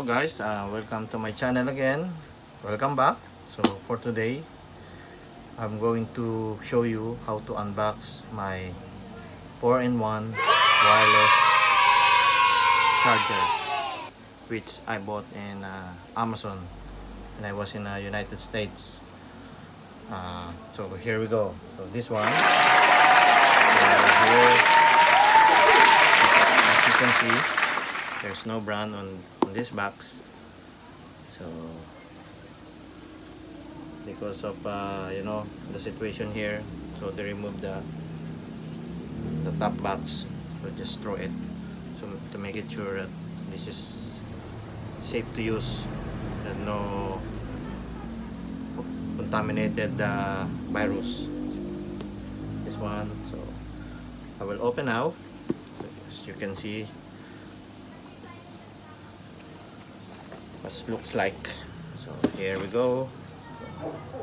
Hello guys, welcome to my channel again. Welcome back. So for today, I'm going to show you how to unbox my 4-in-1 wireless charger, which I bought in Amazon when I was in United States. So here we go. So this one, here, as you can see, there's no brand on this box. So because of the situation here, so they removed the top box, so just throw it, so to make it sure that this is safe to use, that no contaminated virus. This one, so I will open now. So as you can see what it looks like. So here we go.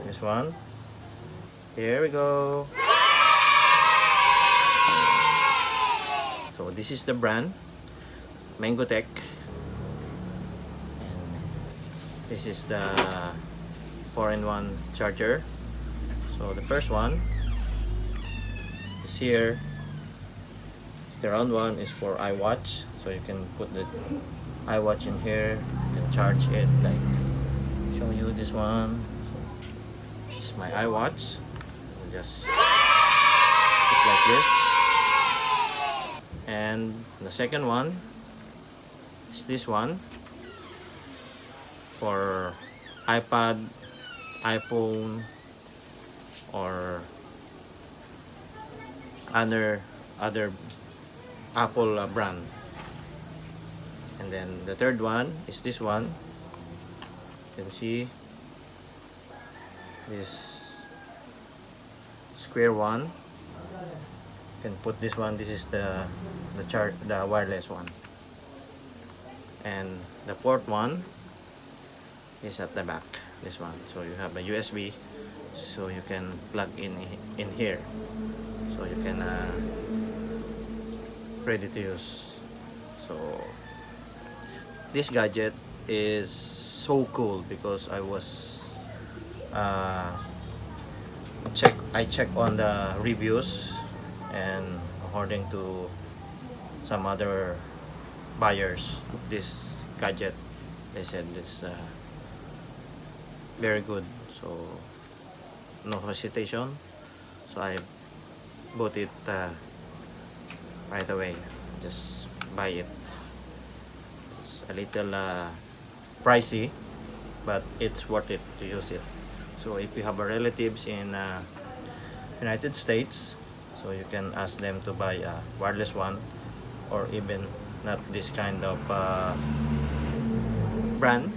This one, here we go. So this is the brand, Mangotech, and this is the 4-in-1 charger. So the first one is here. The round one is for iWatch, so you can put the iWatch in here. You can charge it, like show you this one. This is my iWatch. I'll just put like this. And the second one is this one for iPad, iPhone, or other Apple brand. And then the third one is this one. You can see this square one. You can put this one. This is the wireless one. And the fourth one is at the back. This one. So you have a USB, so you can plug in here. So you can ready to use. So this gadget is so cool because I checked on the reviews, and according to some other buyers of this gadget, they said this very good. So no hesitation, so I bought it right away. Just buy it. It's a little pricey, but it's worth it to use it. So if you have relatives in United States, so you can ask them to buy a wireless one, or even not this kind of brand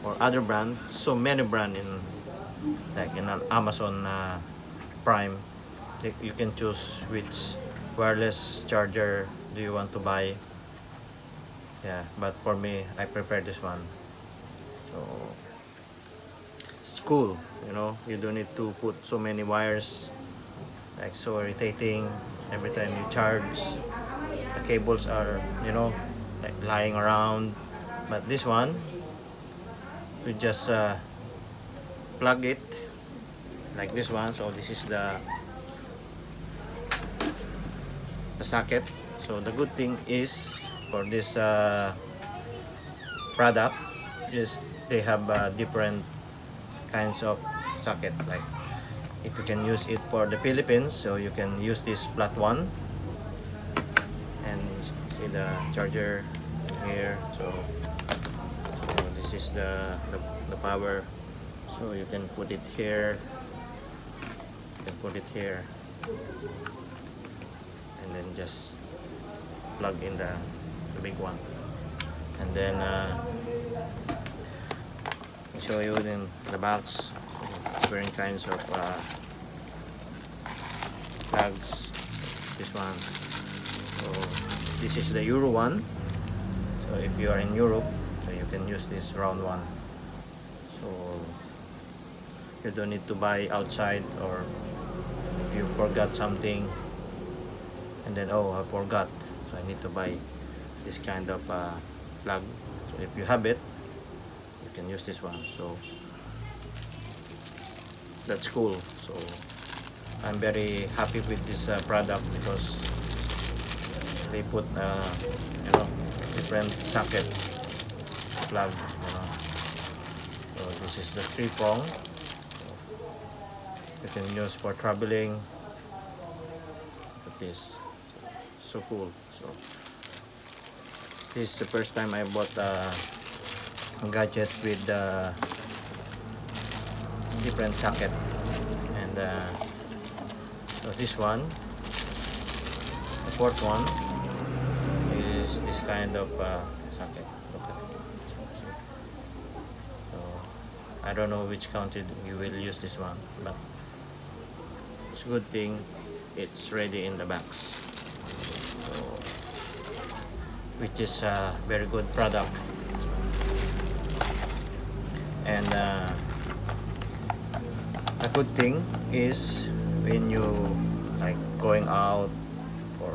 or other brand. So many brand in an Amazon Prime. You can choose which wireless charger do you want to buy. Yeah, but for me, I prefer this one. So it's cool, you don't need to put so many wires, like so irritating every time you charge. The cables are like lying around, but this one, you just plug it like this one. So this is the socket. So the good thing is for this product is they have different kinds of socket. Like if you can use it for the Philippines, so you can use this flat one, and see the charger here. So this is the power, so you can put it here, you can put it here, and then just plug in the big one. And then I'll show you in the box, different kinds of plugs. This one, so this is the Euro one. So if you are in Europe, so you can use this round one. So you don't need to buy outside, or if you forgot something and then, oh, I forgot, so I need to buy this kind of plug. So if you have it, you can use this one. So that's cool. So I'm very happy with this product because they put different socket plug. So this is the 3-prong. You can use for traveling. Look at this, so cool. So this is the first time I bought a gadget with different socket, and so this one, the fourth one, is this kind of socket. Look at it. So I don't know which country you will use this one, but it's a good thing it's ready in the box. So, which is a very good product. And a good thing is when you like going out or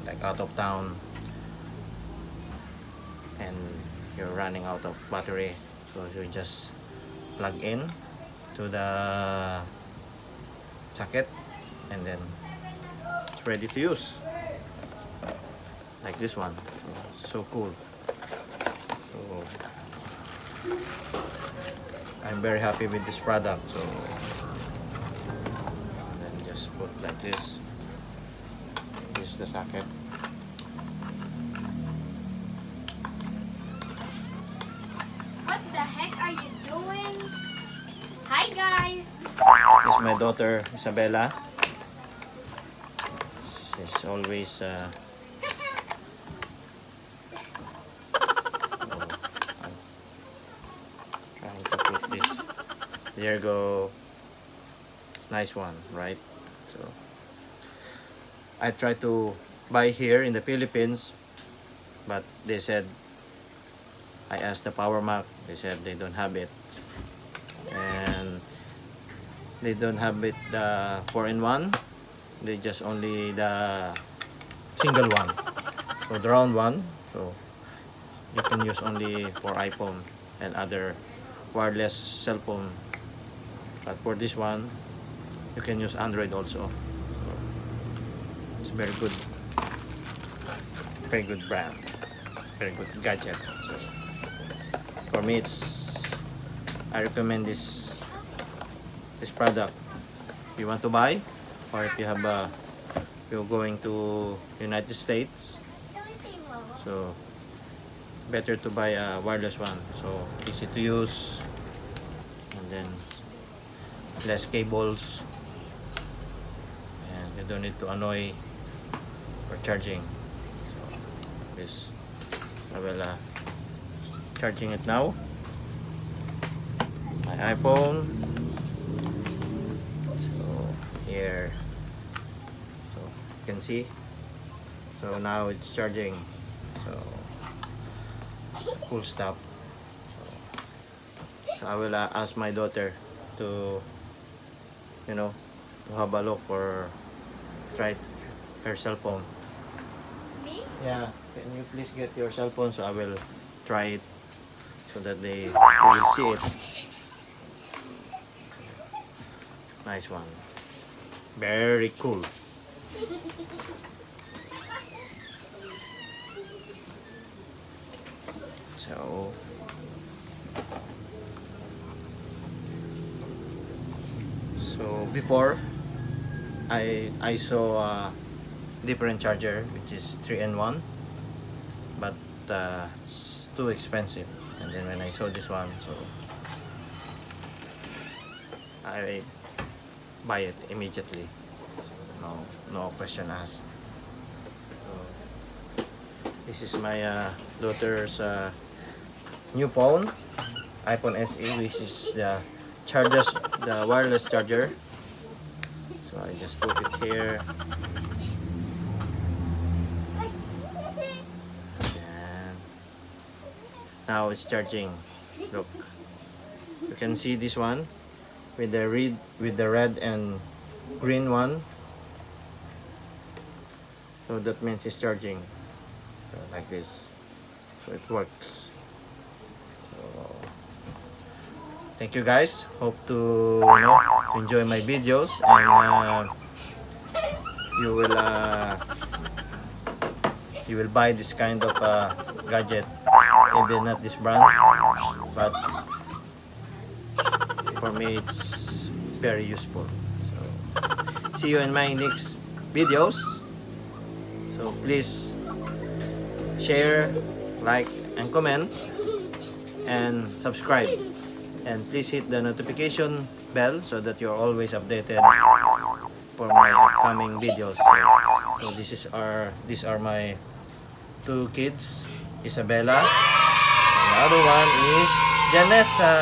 like out of town and you're running out of battery, so you just plug in to the socket and then it's ready to use, like this one. So cool. So I'm very happy with this product. So and then just put like this. This is the socket. What the heck are you doing? Hi guys! This is my daughter Isabella. She's always trying to put this. There you go. Nice one, right? So I tried to buy here in the Philippines, but they said, I asked the Power Mac, they said they don't have it, and they don't have it the 4-in-1. They just only the single one, so the round one. So you can use only for iPhone and other wireless cell phone, but for this one you can use Android also. So it's very good brand, very good gadget. So for me, I recommend this product. If you want to buy, or if you have you're going to United States, so better to buy a wireless one. So easy to use, and then less cables, and you don't need to annoy for charging. So this, I will charging it now. My iPhone. So here, so you can see. So now it's charging. So cool stuff. So I will ask my daughter to, to have a look or try her cell phone. Me? Yeah, can you please get your cell phone so I will try it so that they will see it. Nice one. Very cool. So before I saw a different charger which is 3-in-1, but it's too expensive, and then when I saw this one, so I buy it immediately. So no question asked. So this is my daughter's new phone, iPhone SE, which is the wireless charger. So I just put it here. And now it's charging. Look, you can see this one with the red and green one. So that means it's charging, so like this. So it works. thank you guys. Hope to to enjoy my videos, and you will buy this kind of gadget, even not this brand, but for me it's very useful. So see you in my next videos. So please share, like, and comment, and subscribe, and please hit the notification bell so that you're always updated for my upcoming videos. So these are my two kids, Isabella, and the other one is Janessa.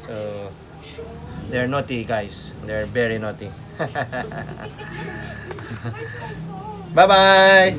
So they're naughty, guys. They're very naughty. Bye bye.